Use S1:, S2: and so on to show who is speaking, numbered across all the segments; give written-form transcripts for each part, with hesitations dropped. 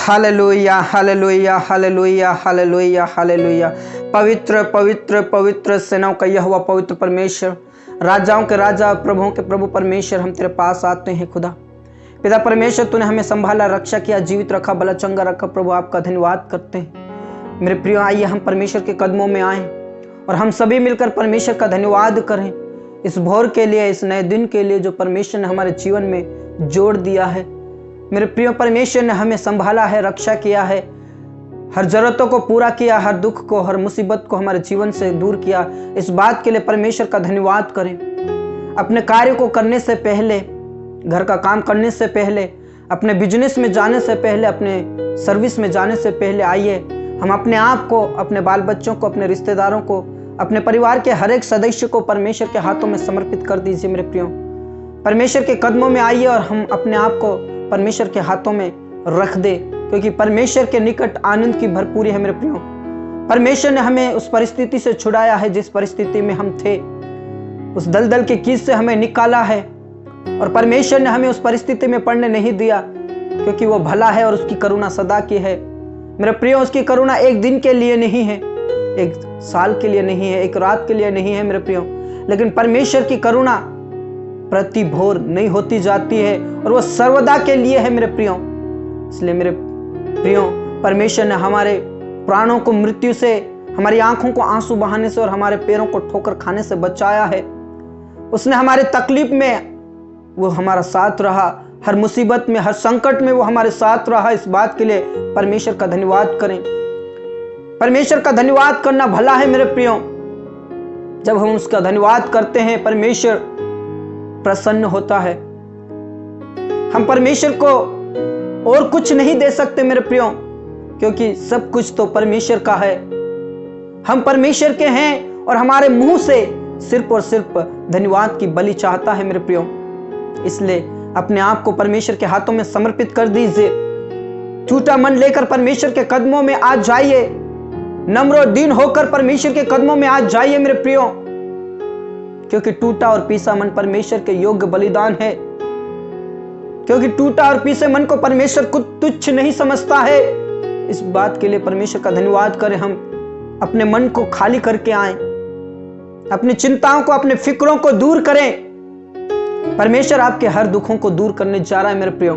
S1: Hallelujah hallelujah hallelujah hallelujah hallelujah. पवित्र पवित्र पवित्र सेनाओं का यहोवा पवित्र परमेश्वर, राजाओं के राजा, प्रभुओं के प्रभु परमेश्वर, हम तेरे पास आते हैं खुदा। पिता परमेश्वर, तूने हमें संभाला, रक्षा किया, जीवित रखा, भला चंगा रखा। प्रभु आपका धन्यवाद करते हैं। मेरे प्रियो, आइए हम परमेश्वर के कदमों में आए और हम सभी मिलकर परमेश्वर का धन्यवाद करें इस भोर के लिए, इस नए दिन के लिए जो परमेश्वर ने हमारे जीवन में जोड़ दिया है। मेरे प्रियो, परमेश्वर ने हमें संभाला है, रक्षा किया है, हर जरूरतों को पूरा किया, हर दुख को, हर मुसीबत को हमारे जीवन से दूर किया। इस बात के लिए परमेश्वर का धन्यवाद करें। अपने कार्य को करने से पहले, घर का काम करने से पहले, अपने बिजनेस में जाने से पहले, अपने सर्विस में जाने से पहले आइए हम अपने आप को, अपने बाल बच्चों को, अपने रिश्तेदारों को, अपने परिवार के हर एक सदस्य को परमेश्वर के हाथों में समर्पित कर दीजिए। मेरे प्रियो, परमेश्वर के कदमों में आइए और हम अपने आप को परमेश्वर के हाथों में रख दे, क्योंकि परमेश्वर के निकट आनंद की भरपूरी है। मेरे प्रियो, परमेश्वर ने हमें उस परिस्थिति से छुड़ाया है जिस परिस्थिति में हम थे, उस दलदल के कीच से हमें निकाला है। और परमेश्वर ने हमें उस परिस्थिति में पड़ने नहीं दिया, क्योंकि वो भला है और उसकी करुणा सदा की है। मेरे प्रियो, उसकी करुणा एक दिन के लिए नहीं है, एक साल के लिए नहीं है, एक रात के लिए नहीं है मेरे प्रियो, लेकिन परमेश्वर की करुणा प्रति भोर नहीं होती जाती है और वो सर्वदा के लिए है मेरे प्रियो। इसलिए मेरे प्रियो, परमेश्वर ने हमारे प्राणों को मृत्यु से, हमारी आंखों को आंसू बहाने से और हमारे पैरों को ठोकर खाने से बचाया है। उसने हमारे तकलीफ में वो हमारा साथ रहा, हर मुसीबत में, हर संकट में वो हमारे साथ रहा। इस बात के लिए परमेश्वर का धन्यवाद करें। परमेश्वर का धन्यवाद करना भला है मेरे प्रियो। जब हम उसका धन्यवाद करते हैं, परमेश्वर प्रसन्न होता है। हम परमेश्वर को और कुछ नहीं दे सकते मेरे प्रियो, क्योंकि सब कुछ तो परमेश्वर का है। हम परमेश्वर के हैं और हमारे मुंह से सिर्फ और सिर्फ धन्यवाद की बलि चाहता है मेरे प्रियो। इसलिए अपने आप को परमेश्वर के हाथों में समर्पित कर दीजिए। टूटा मन लेकर परमेश्वर के कदमों में आज जाइए, नम्र और दीन होकर परमेश्वर के कदमों में आज जाइए मेरे प्रियो, क्योंकि टूटा और पीसा मन परमेश्वर के योग्य बलिदान है। क्योंकि टूटा और पीसे मन को परमेश्वर कुछ तुच्छ नहीं समझता है। इस बात के लिए परमेश्वर का धन्यवाद करें। हम अपने मन को खाली करके आए, अपनी चिंताओं को, अपने फिक्रों को दूर करें। परमेश्वर आपके हर दुखों को दूर करने जा रहा है मेरे प्रियो।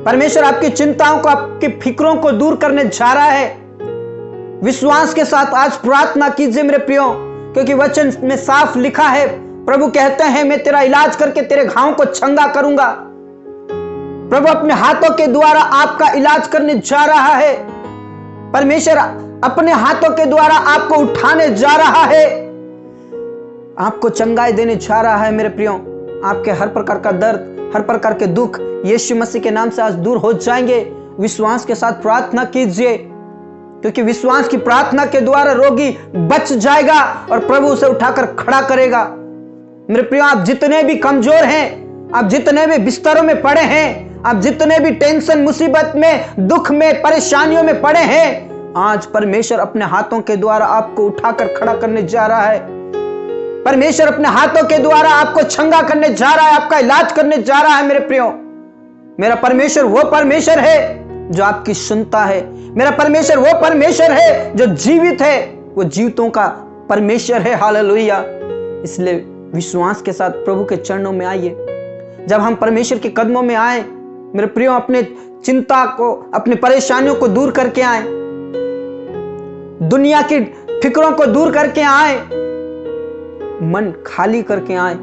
S1: परमेश्वर आपकी चिंताओं को, आपके फिक्रों को दूर करने जा रहा है। विश्वास के साथ आज प्रार्थना कीजिए मेरे प्रियो, क्योंकि वचन में साफ लिखा है, प्रभु कहते हैं मैं तेरा इलाज करके तेरे घावों को चंगा करूंगा। प्रभु अपने हाथों के द्वारा आपका इलाज करने जा रहा है। परमेश्वर अपने हाथों के द्वारा आपको उठाने जा रहा है, आपको चंगाई देने जा रहा है मेरे प्रियो। आपके हर प्रकार का दर्द, हर प्रकार के दुख यीशु मसीह के नाम से आज दूर हो जाएंगे। विश्वास के साथ प्रार्थना कीजिए, क्योंकि विश्वास की प्रार्थना के द्वारा रोगी बच जाएगा और प्रभु उसे उठाकर खड़ा करेगा। मेरे प्रियो, आप जितने भी कमजोर हैं, आप जितने भी बिस्तरों में पड़े हैं, आप जितने भी टेंशन, मुसीबत में, दुख में, परेशानियों में पड़े हैं, आज परमेश्वर अपने हाथों के द्वारा आपको उठाकर खड़ा करने जा रहा है। परमेश्वर अपने हाथों के द्वारा आपको चंगा करने जा रहा है, आपका इलाज करने जा रहा है मेरे प्रियो। मेरा परमेश्वर वो परमेश्वर है जो आपकी सुनता है। मेरा परमेश्वर वो परमेश्वर है जो जीवित है, वो जीवितों का परमेश्वर है। हालेलुया। इसलिए विश्वास के साथ प्रभु के चरणों में आइए। जब हम परमेश्वर के कदमों में आए मेरे प्रियो, अपने चिंता को, अपनी परेशानियों को दूर करके आए, दुनिया की फिक्रों को दूर करके आए, मन खाली करके आए।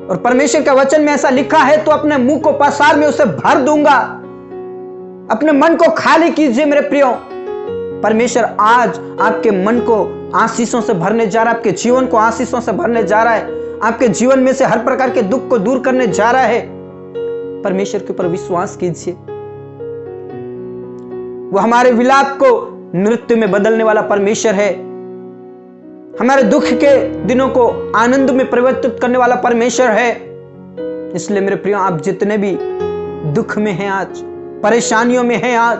S1: और परमेश्वर के वचन में ऐसा लिखा है, तो अपने मुंह को पसार में उसे भर दूंगा। अपने मन को खाली कीजिए मेरे प्रियो। परमेश्वर आज आपके मन को आशीषों से भरने जा रहा है, आपके जीवन को आशीषों से भरने जा रहा है, आपके जीवन में से हर प्रकार के दुख को दूर करने जा रहा है। परमेश्वर के ऊपर विश्वास कीजिए। वो हमारे विलाप को नृत्य में बदलने वाला परमेश्वर है, हमारे दुख के दिनों को आनंद में परिवर्तित करने वाला परमेश्वर है। इसलिए मेरे प्रियो, आप जितने भी दुख में हैं, आज परेशानियों में हैं, आज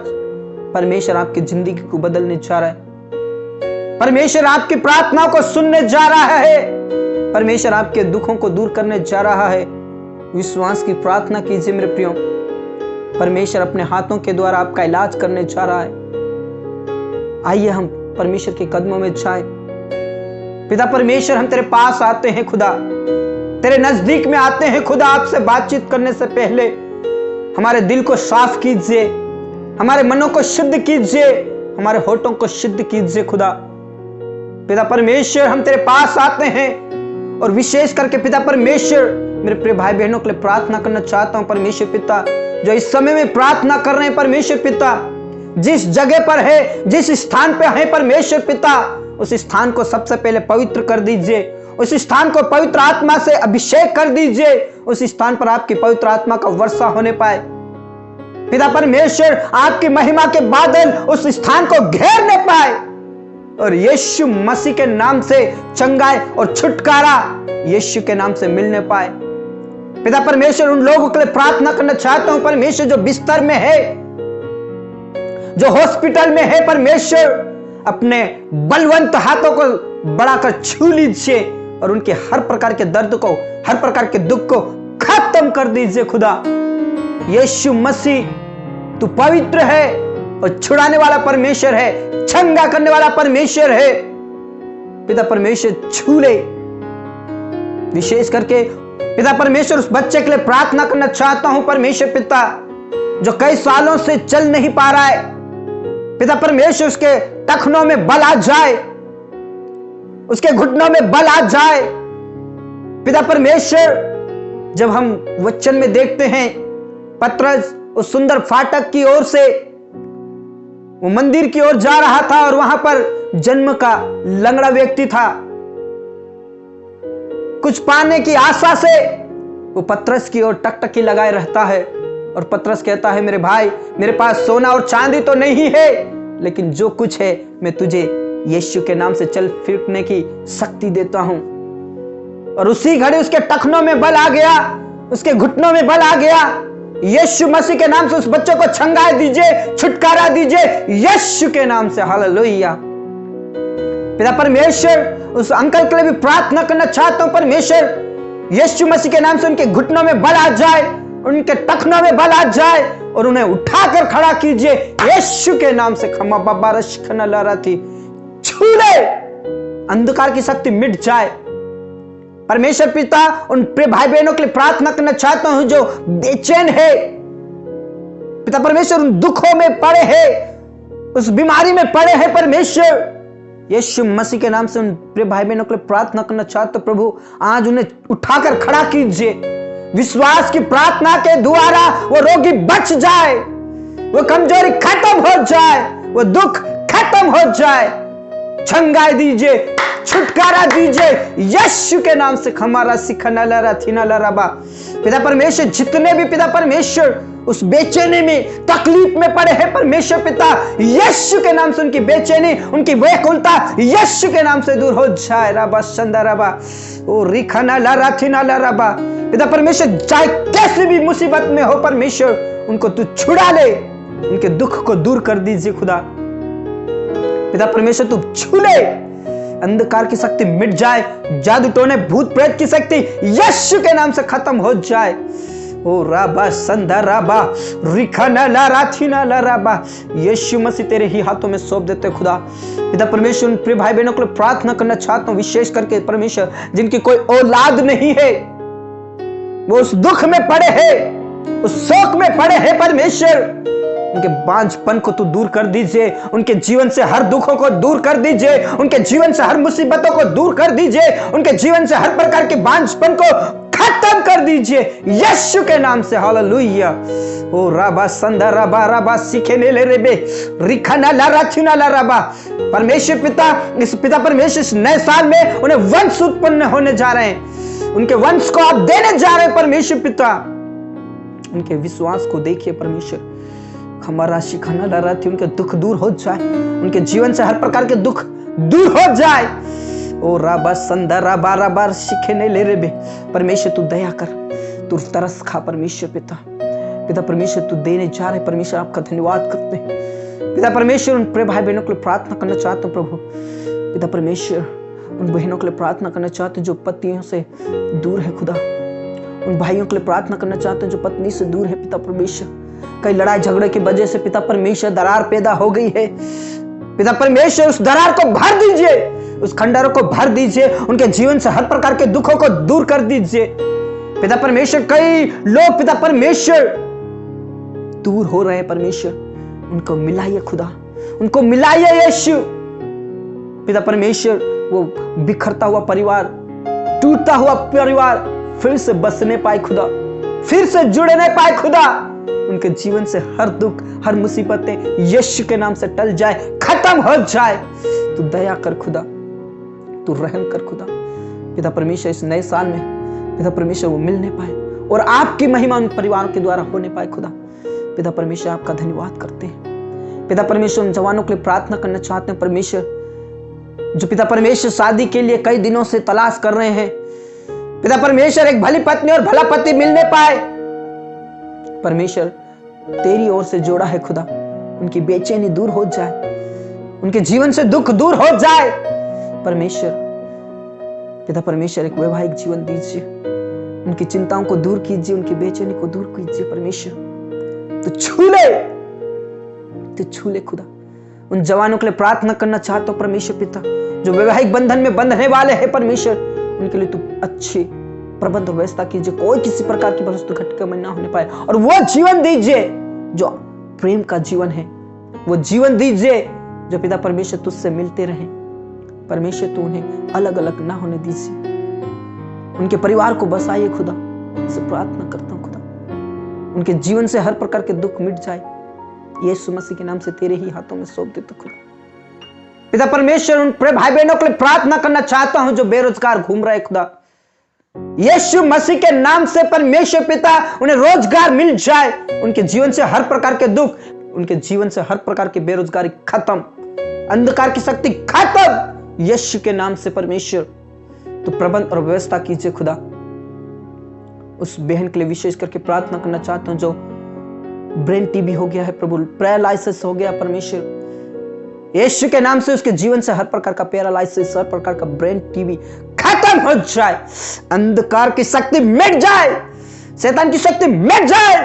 S1: परमेश्वर आपकी जिंदगी को बदलने जा रहा है। परमेश्वर आपकी प्रार्थनाओं को सुनने जा रहा है। परमेश्वर आपके दुखों को दूर करने जा रहा है। विश्वास की प्रार्थना कीजिए मेरे प्रियो। परमेश्वर अपने हाथों के द्वारा आपका इलाज करने जा रहा है। आइए हम परमेश्वर के कदमों में जाएं। पिता परमेश्वर, हम तेरे पास आते हैं खुदा, तेरे नजदीक में आते हैं खुदा। आपसे बातचीत करने से पहले हमारे दिल को साफ कीजिए, हमारे मनों को शुद्ध कीजिए, हमारे होठों को शुद्ध कीजिए खुदा। पिता परमेश्वर, हम तेरे पास आते हैं और विशेष करके पिता परमेश्वर मेरे प्रिय भाई बहनों के लिए प्रार्थना करना चाहता हूं परमेश्वर पिता, जो इस समय में प्रार्थना कर रहे हैं परमेश्वर पिता, जिस जगह पर है, जिस स्थान पे है परमेश्वर पिता, उस स्थान को सबसे पहले पवित्र कर दीजिए, उस स्थान को पवित्र आत्मा से अभिषेक कर दीजिए, उस स्थान पर आपकी पवित्र आत्मा का वर्षा होने पाए। पिता परमेश्वर, आपकी महिमा के बादल उस स्थान को घेरने पाए और यीशु मसीह के नाम से चंगाई और छुटकारा यीशु के नाम से मिलने पाए। पिता परमेश्वर, उन लोगों के लिए प्रार्थना करना चाहता हूं परमेश्वर, जो बिस्तर में है, जो हॉस्पिटल में है परमेश्वर, अपने बलवंत हाथों को बढ़ाकर छू लीजिए और उनके हर प्रकार के दर्द को, हर प्रकार के दुख को खत्म कर दीजिए खुदा। यीशु मसीह, तू पवित्र है और छुड़ाने वाला परमेश्वर है, चंगा करने वाला परमेश्वर है। पिता परमेश्वर, छू ले। विशेष करके पिता परमेश्वर, उस बच्चे के लिए प्रार्थना करना चाहता हूं परमेश्वर पिता, जो कई सालों से चल नहीं पा रहा है। पिता परमेश्वर, उसके टखनों में बल आ जाए, उसके घुटनों में बल आ जाए। पिता परमेश्वर, जब हम वचन में देखते हैं पतरस उस सुंदर फाटक की ओर से वो मंदिर की ओर जा रहा था और वहां पर जन्म का लंगड़ा व्यक्ति था। कुछ पाने की आशा से वो पतरस की ओर टकटकी लगाए रहता है और पतरस कहता है, मेरे भाई, मेरे पास सोना और चांदी तो नहीं है, लेकिन जो कुछ है मैं तुझे यीशु के नाम से चल फिरने की शक्ति देता हूं। और उसी घड़ी उसके टखनों में बल आ गया, उसके घुटनों में बल आ गया। यीशु मसीह के नाम से उस बच्चे को छंगाए दीजिए, छुटकारा दीजिए यीशु के नाम से। हालेलुया। पिता परमेश्वर, उस अंकल के लिए भी प्रार्थना करना चाहता हूं परमेश्वर, यीशु मसीह के नाम से उनके घुटनों में बल आ जाए, उनके टखनों में बल आ जाए और उन्हें उठाकर खड़ा कीजिए यीशु के नाम से। खमा बाबा रश खना लारा थी, छू ले, अंधकार की शक्ति मिट जाए। परमेश्वर पिता, उन प्रिय भाई बहनों के लिए प्रार्थना करना चाहता हूं जो बेचैन है। पिता परमेश्वर, उन दुखों में पड़े हैं, उस बीमारी में पड़े हैं परमेश्वर, यीशु मसीह के नाम से उन प्रिय भाई बहनों के लिए प्रार्थना करना चाहता हूं प्रभु, आज उन्हें उठाकर खड़ा कीजिए। विश्वास की प्रार्थना के द्वारा वो रोगी बच जाए, वो कमजोरी खत्म हो जाए, वो दुख खत्म हो जाए। छंगाई दीजिए, छुटकारा दीजिए यीशु के नाम से। हमारा सिखना लरा थीना लराबा। पिता परमेश्वर, जितने भी पिता परमेश्वर उस बेचैनी में, तकलीफ में पड़े हैं परमेश्वर पिता, यीशु के नाम से उनकी बेचैनी, उनकी व्याकुलता यीशु के नाम से दूर हो जाए। राबा संदा राबा ओ रिखना लरा थीना लराबा। पिता परमेश्वर, चाहे कैसी भी मुसीबत में हो परमेश्वर, उनको तू छुड़ा ले, उनके दुख को दूर कर दीजिए खुदा। पिता परमेश्वर, तू छू ले, अंधकार की शक्ति मिट जाए, जादू टोने भूत प्रेत की शक्ति यीशु के नाम से खत्म हो जाए। ओ राबा संदा राबा रिखना लारा थीना लाराबा। यीशु मसीह, तेरे ही हाथों में सौंप देते खुदा। पिता परमेश्वर, उन प्रिय भाई बहनों के लिए प्रार्थना करना चाहता हूं, विशेष करके परमेश्वर, जिनकी कोई औलाद नहीं है, वो उस दुख में पड़े हैं, उस शोक में पड़े हैं परमेश्वर, उनके बांझपन को तू दूर कर दीजिए, उनके जीवन से हर दुखों को दूर कर दीजिए, उनके जीवन से हर मुसीबतों को दूर कर दीजिए, उनके जीवन से हर प्रकार के बांझपन को खत्म कर दीजिए यीशु के नाम से। हालेलुया। ओ राबा संदा राबा राबा सीखेने ले रे बे रिखना लारा थीना लाराबा। परमेश्वर पिता, इस पिता परमेश्वर, इस नए साल में उन्हें वंश उत्पन्न होने जा रहे हैं, उनके वंश को आप देने जा रहे हैं परमेश्वर पिता। उनके विश्वास को देखिए परमेश्वर। हमारा शिखाना ला रहा थी, उनके दुख दूर हो जाए, उनके जीवन से हर प्रकार के दुख दूर हो जाए। ओ राबा संदा राबा राबा शिखेने ले रे बे। परमेश्वर, तू दया कर, तू तरस खा परमेश्वर पिता। पिता परमेश्वर, तू देने जा रहे परमेश्वर, आपका धन्यवाद करते हैं। पिता परमेश्वर, उन प्रिय भाई बहनों के लिए प्रार्थना करना चाहता हूँ प्रभु। पिता परमेश्वर, उन बहनों के लिए प्रार्थना करना चाहते हैं जो पतियों से दूर है खुदा। उन भाइयों के लिए प्रार्थना करना चाहते हैं जो पत्नी से दूर है पिता परमेश्वर। कई लड़ाई झगड़े की वजह से पिता परमेश्वर दरार पैदा हो गई है। पिता परमेश्वर उस दरार को भर दीजिए, उस खंडरों को भर दीजिए, उनके जीवन से हर प्रकार के दुखों को दूर कर दीजिए। पिता परमेश्वर कई लोग पिता परमेश्वर दूर हो रहे हैं परमेश्वर, उनको मिलाइए खुदा, उनको मिलाइए यीशु। पिता परमेश्वर वो बिखरता हुआ परिवार, टूटता हुआ परिवार फिर से बसने पाए खुदा, फिर से जुड़ने पाए खुदा। उनके जीवन से हर दुख हर मुसीबतें यीशु के नाम से टल जाए, खत्म हो जाए। तू दया कर खुदा, तू रहम कर खुदा। पिता परमेश्वर इस नए साल में पिता परमेश्वर वो मिलने पाए और आपकी महिमा उन परिवारों के द्वारा होने पाए खुदा। पिता परमेश्वर आपका धन्यवाद करते हैं। पिता परमेश्वर उन जवानों के लिए प्रार्थना करना चाहते हैं परमेश्वर, जो पिता परमेश्वर शादी के लिए कई दिनों से तलाश कर रहे हैं। पिता परमेश्वर एक भली पत्नी और भला पति मिलने पाए। परमेश्वर तेरी ओर से जोड़ा है खुदा, उनकी बेचैनी दूर हो जाए, उनके जीवन से दुख दूर हो जाए। परमेश्वर पिता परमेश्वर एक वैवाहिक जीवन दीजिए, उनकी चिंताओं को दूर कीजिए, उनकी बेचैनी को दूर कीजिए। परमेश्वर तो छू ले खुदा। उन जवानों के लिए प्रार्थना करना चाहता हूं परमेश्वर पिता, जो वैवाहिक बंधन में बंधने वाले हैं परमेश्वर, उनके लिए तू अच्छी प्रबंध और व्यवस्था कीजिए, कोई किसी प्रकार की वस्तु घटना में ना होने पाए, और वो जीवन दीजिए जो प्रेम का जीवन है, वो जीवन दीजिए जो पिता परमेश्वर तुझसे मिलते रहे। परमेश्वर तू उन्हें अलग अलग ना होने दीजिए, उनके परिवार को बसाइए खुदा। इसे प्रार्थना करता हूं खुदा, उनके जीवन से हर प्रकार के दुख मिट जाए। यीशु मसीह के नाम से तेरे ही हाथों में सौंप देता खुदा। पिता परमेश्वर उन भाई बहनों के लिए प्रार्थना करना चाहता हूं जो बेरोजगार घूम रहे खुदा। यीशु मसीह के नाम से परमेश्वर पिता उन्हें रोजगार मिल जाए, उनके जीवन से हर प्रकार के दुख, उनके जीवन से हर प्रकार की बेरोजगारी खत्म, अंधकार की शक्ति खत्म। यीशु के नाम से परमेश्वर तो प्रबंध और व्यवस्था कीजिए खुदा। उस बहन के लिए विशेष करके प्रार्थना करना चाहता हूं जो ब्रेन टीबी हो गया है प्रभु, पैरालाइसिस हो गया परमेश्वर, यीशु के नाम से उसके जीवन से हर प्रकार का पैरालाइसिस, हर प्रकार का ब्रेन टीबी खत्म हो जाए, अंधकार की शक्ति मिट जाए, शैतान की शक्ति मिट जाए,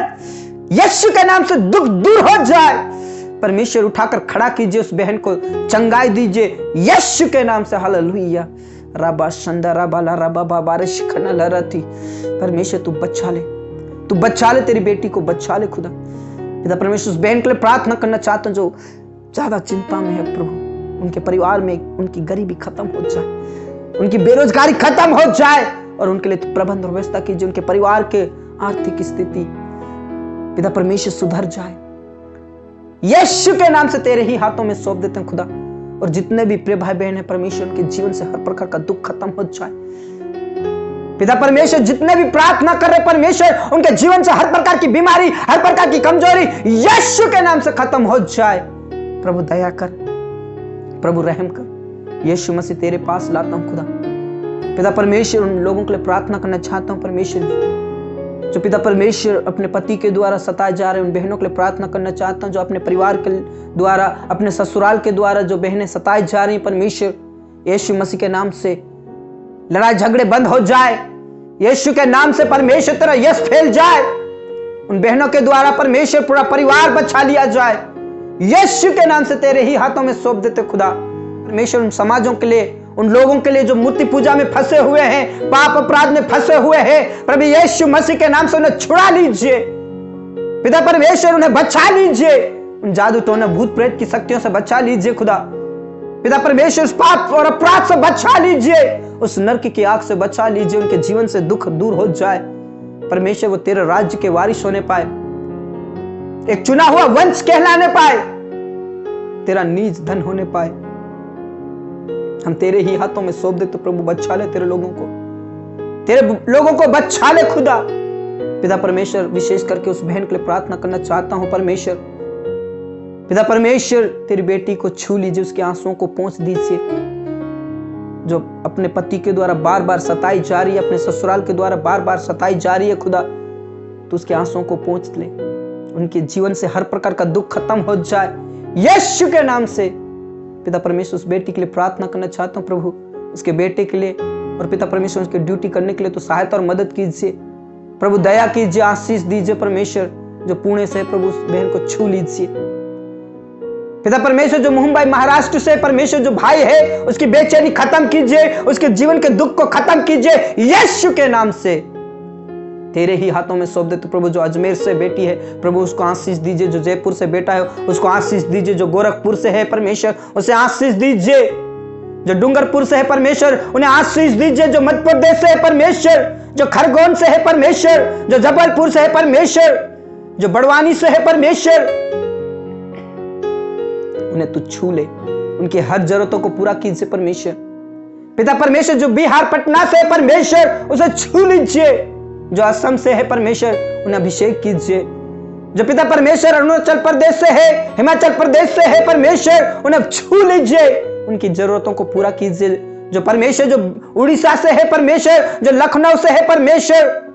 S1: यीशु के नाम से दुख दूर हो जाए। परमेश्वर उठाकर खड़ा कीजिए, उस बहन को चंगाई दीजिए यीशु के नाम से। हालेलुया। रबा शंदरा बाला रबा बारिश खना लरती। परमेश्वर तू बचा ले, तू बचा ले, तेरी बेटी को बचा ले खुदा। पिता परमेश्वर उस बहन के लिए प्रार्थना करना चाहता हूं जो ज्यादा चिंता में है प्रभु, उनके परिवार में उनकी गरीबी खत्म हो जाए, उनकी बेरोजगारी खत्म हो जाए, और उनके लिए तो प्रबंध और व्यवस्था कीजिए, उनके परिवार के आर्थिक स्थिति पिता परमेश्वर सुधर जाए। यीशु के नाम से तेरे ही हाथों में सौंप देते हैं खुदा। और जितने भी प्रिय भाई बहन है परमेश्वर, उनके जीवन से हर प्रकार का दुख खत्म हो जाए। पिता परमेश्वर जितने भी प्रार्थना कर रहे परमेश्वर, उनके जीवन से हर प्रकार की बीमारी, हर प्रकार की कमजोरी यीशु के नाम से खत्म हो जाए। प्रभु दया कर, प्रभु रहम कर। यीशु मसीह तेरे पास लाता हूं खुदा। पिता परमेश्वर उन लोगों के लिए प्रार्थना करना चाहता हूं परमेश्वर, जो पिता परमेश्वर अपने पति के द्वारा सताए जा रहे हैं, उन बहनों के लिए प्रार्थना करना चाहता हूं जो अपने परिवार के द्वारा, अपने ससुराल के द्वारा जो बहनें सताई जा रही हैं परमेश्वर, यीशु मसीह के नाम से लड़ाई झगड़े बंद हो जाए। यीशु के नाम से परमेश्वर तेरा यश फैल जाए, उन बहनों के द्वारा परमेश्वर पूरा परिवार बचा लिया जाए। यीशु के नाम से तेरे ही हाथों में सौंप देते खुदा। परमेश्वर उन समाजों के लिए, उन लोगों के लिए जो मूर्ति पूजा में फंसे हुए हैं, पाप अपराध में फंसे हुए हैं, प्रभु यीशु मसीह के नाम से उन्हें छुड़ा लीजिए। पिता परमेश्वर उन्हें बचा लीजिए, उन जादू टोना भूत प्रेत की शक्तियों से बचा लीजिए खुदा। पिता परमेश्वर उस पाप और अपराध से बचा लीजिए, उस नरक की आग से बचा लीजिए, उनके जीवन से दुख दूर हो जाए। परमेश्वर वो तेरे राज्य के वारिस होने पाए, एक चुना हुआ वंश कहलाने पाए, तेरा निज धन होने पाए। हम तेरे ही हाथों में सौंप दे तो प्रभु बचा ले तेरे लोगों को, तेरे लोगों को बचा ले खुदा। पिता परमेश्वर विशेष करके उस बहन के लिए प्रार्थना करना चाहता हूं परमेश्वर। पिता परमेश्वर तेरी बेटी को छू लीजिए, उसके आंसुओं को पोंछ दीजिए, जो अपने पति के द्वारा बार बार सताई जा रही है, अपने ससुराल के द्वारा बार बार सताई जा रही है खुदा, तो उसके आंसुओं को पोंछ ले, उनके जीवन से हर प्रकार का दुख खत्म हो जाए यीशु के नाम से। पिता परमेश्वर उस बेटी के लिए प्रार्थना करना चाहता हूं प्रभु, उसके बेटे के लिए, और पिता परमेश्वर उसकी ड्यूटी करने के लिए तो सहायता और मदद कीजिए प्रभु, दया कीजिए, आशीष दीजिए परमेश्वर। जो पुणे से प्रभु उस बहन को छू लीजिए। पिता परमेश्वर जो मुंबई महाराष्ट्र से परमेश्वर जो भाई है उसकी बेचैनी खत्म कीजिए, उसके जीवन के दुख को खत्म कीजिए यीशु के नाम से। तेरे ही हाथों में सौंप देते प्रभु। जो अजमेर से बेटी है प्रभु उसको आशीष दीजिए, जो जयपुर से बेटा है उसको आशीष दीजिए, जो गोरखपुर से है परमेश्वर उसे आशीष दीजिए, जो डूंगरपुर से है परमेश्वर उन्हें आशीष दीजिए, जो मध्य प्रदेश से है परमेश्वर, जो खरगोन से है परमेश्वर, जो जबलपुर से है परमेश्वर, जो बड़वानी से है परमेश्वर, उन्हें तू छू ले, उनकी हर जरूरतों को पूरा कीजिए परमेश्वर। पिता परमेश्वर जो बिहार पटना से है परमेश्वर उसे छू लीजिए, जो असम से है परमेश्वर उन्हें अभिषेक कीजिए, जो पिता परमेश्वर अरुणाचल प्रदेश से है, हिमाचल प्रदेश से है परमेश्वर उन्हें छू लीजिए, उनकी जरूरतों को पूरा कीजिए। जो परमेश्वर जो उड़ीसा से है परमेश्वर, जो लखनऊ से है परमेश्वर,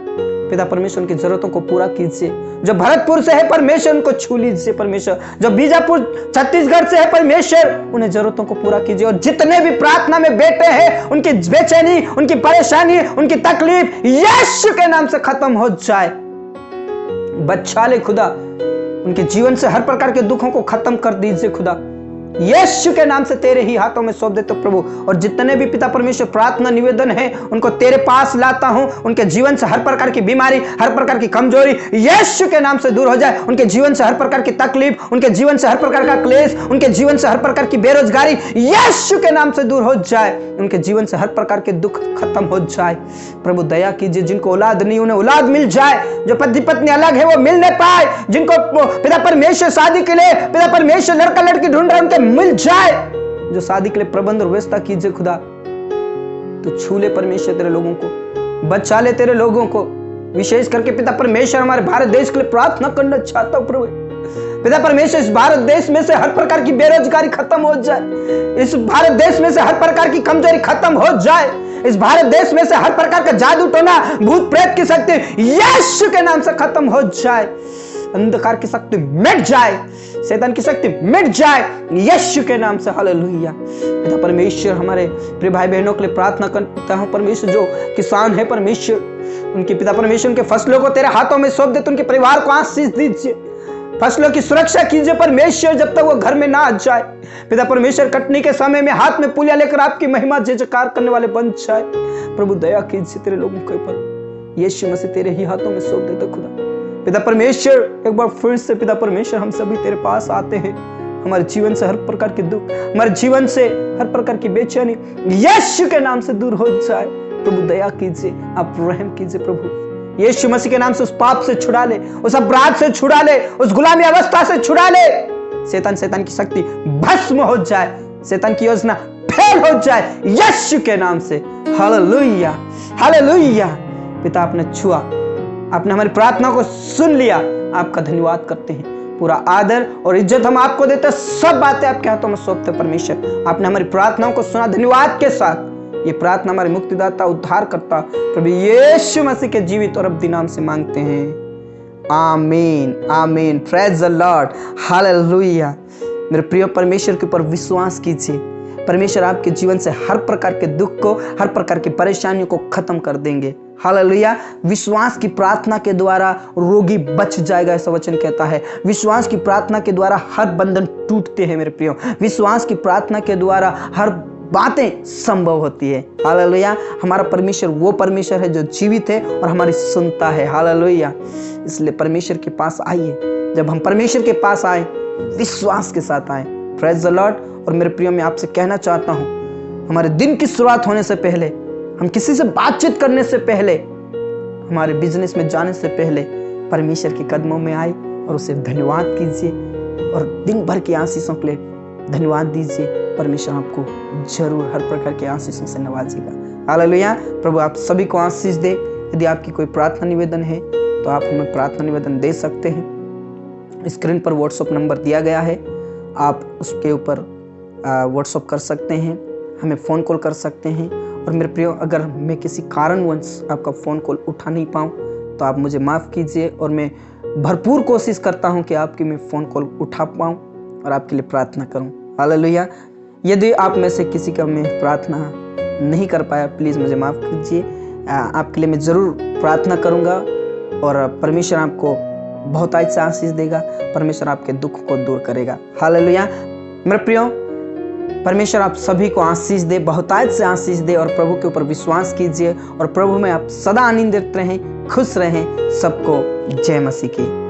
S1: पिता परमेश्वर उनकी जरूरतों को पूरा कीजिए। जो भरतपुर से है परमेश्वर उनको छू लीजिए परमेश्वर, जो बीजापुर छत्तीसगढ़ से है परमेश्वर उन्हें जरूरतों को पूरा कीजिए। और जितने भी प्रार्थना में बैठे हैं उनकी बेचैनी, उनकी परेशानी, उनकी तकलीफ यीशु के नाम से खत्म हो जाए। बचा ले खुदा, उनके जीवन से हर प्रकार के दुखों को खत्म कर दीजिए खुदा, यीशु के नाम से तेरे ही हाथों में सौंप देते प्रभु। और जितने भी पिता परमेश्वर प्रार्थना निवेदन है उनको तेरे पास लाता हूं, उनके जीवन से हर प्रकार की बीमारी, हर प्रकार की कमजोरी यीशु के नाम से दूर हो जाए, उनके जीवन से हर प्रकार की तकलीफ, उनके जीवन से हर प्रकार का क्लेश, उनके जीवन से हर प्रकार की बेरोजगारी यीशु के नाम से दूर हो जाए, उनके जीवन से हर प्रकार के दुख खत्म हो जाए। प्रभु दया कीजिए, जिनको औलाद नहीं उन्हें औलाद मिल जाए, जो पति पत्नी अलग है वो मिलने पाए, जिनको पिता परमेश्वर शादी के लिए पिता परमेश्वर लड़का लड़की ढूंढ रहे उनके मिल जाए, जो शादी के लिए प्रबंध और व्यवस्था कीजिए खुदा। तो छू ले परमेश्वर तेरे लोगों को, बचा ले तेरे लोगों को। विशेष करके पिता परमेश्वर हमारे भारत देश के लिए प्रार्थना करना चाहता हूं प्रभु। पिता परमेश्वर इस भारत देश में से हर प्रकार की बेरोजगारी खत्म हो जाए, इस भारत देश में से हर प्रकार की कमजोरी खत्म हो जाए, इस भारत देश में से हर प्रकार का जादू टोना, भूत प्रेत की शक्ति यीशु के नाम से खत्म हो जाए, अंधकार की शक्ति मिट जाए, शैतान की शक्ति मिट जाए यीशु के नाम से। हालेलुया। पिता परमेश्वर हमारे प्रिय भाई बहनों के लिए प्रार्थना करता हूं परमेश्वर, जो किसान है परमेश्वर उनके पिता परमेश्वर उनके फसलों को तेरे हाथों में सौंप देते, उनके परिवार को आशीष दीजिए, फसलों की सुरक्षा कीजिए परमेश्वर जब तक वो घर में ना आ जाए। पिता परमेश्वर कटनी के समय में हाथ में पुलिया लेकर आपकी महिमा जय जयकार करने वाले बन जाए। प्रभु दया कीजिए तेरे लोगों के ऊपर, यीशु मसीह तेरे ही हाथों में सौंप देते खुदा। पिता परमेश्वर एक बार फिर से पिता परमेश्वर हम सभी तेरे पास आते हैं, हमारे जीवन से हर प्रकार के दुख, हमारे जीवन से हर प्रकार की बेचैनी यीशु के नाम से दूर हो जाए। प्रभु दया कीजिए, आप रहम कीजिए प्रभु, यीशु मसीह के नाम से उस पाप से छुड़ा ले, उस अपराध से छुड़ा ले, उस गुलामी अवस्था से छुड़ा ले। शैतान की शक्ति भस्म हो जाए, शैतान की योजना फेल हो जाए यीशु के नाम से। Hallelujah hallelujah. पिता आपने छुआ, आपने हमारी प्रार्थना को सुन लिया, आपका धन्यवाद करते हैं। पूरा आदर और इज्जत हम आपको देते, सब बातें आपके हाथों में सौंपते परमेश्वर। आपने हमारी प्रार्थनाओं को सुना, धन्यवाद के साथ ये प्रार्थना हमारे मुक्तिदाता उद्धार करता प्रभु यीशु मसीह के जीवित और अब्दी नाम से मांगते हैं, आमीन आमीन। Praise the Lord, hallelujah. मेरे प्रिय परमेश्वर के ऊपर विश्वास कीजिए, परमेश्वर आपके जीवन से हर प्रकार के दुख को, हर प्रकार की परेशानियों को खत्म कर देंगे। हालेलुया। विश्वास की प्रार्थना के द्वारा रोगी बच जाएगा, ऐसा वचन कहता है। विश्वास की प्रार्थना के द्वारा हर बंधन टूटते हैं मेरे प्रियो। विश्वास की प्रार्थना के द्वारा हर बातें संभव होती है। हालेलुया। हमारा परमेश्वर वो परमेश्वर है जो जीवित है और हमारी सुनता है। हालेलुया। इसलिए परमेश्वर के पास आइए। जब हम परमेश्वर के पास आए, विश्वास के साथ आए। Praise the Lord. और मेरे प्रियो, मैं आपसे कहना चाहता हूं, हमारे दिन की शुरुआत होने से पहले, हम किसी से बातचीत करने से पहले, हमारे बिजनेस में जाने से पहले परमेश्वर के कदमों में आए और उसे धन्यवाद कीजिए और दिन भर की आशीषों के लिए धन्यवाद दीजिए। परमेश्वर आपको जरूर हर प्रकार के आशीषों से नवाजेगा। हालेलुया। प्रभु आप सभी को आशीष दे। यदि आपकी कोई प्रार्थना निवेदन है तो आप हमें प्रार्थना निवेदन दे सकते हैं। स्क्रीन पर व्हाट्सएप नंबर दिया गया है, आप उसके ऊपर व्हाट्सएप कर सकते हैं, हमें फ़ोन कॉल कर सकते हैं। और मेरे प्रियो, अगर मैं किसी कारणवश आपका फ़ोन कॉल उठा नहीं पाऊँ तो आप मुझे माफ़ कीजिए, और मैं भरपूर कोशिश करता हूँ कि आपकी मैं फ़ोन कॉल उठा पाऊँ और आपके लिए प्रार्थना करूँ। हालेलुया। यदि आप में से किसी का मैं प्रार्थना नहीं कर पाया, प्लीज़ मुझे माफ़ कीजिए। आपके लिए मैं ज़रूर प्रार्थना करूँगा और परमेश्वर आपको बहुतायत से आशीष देगा। परमेश्वर आपके दुख को दूर करेगा। हालेलुया। मेरे प्रियो, परमेश्वर आप सभी को आशीष दे, बहुतायत से आशीष दे, और प्रभु के ऊपर विश्वास कीजिए और प्रभु में आप सदा आनंदित रहें, खुश रहें। सबको जय मसीह की।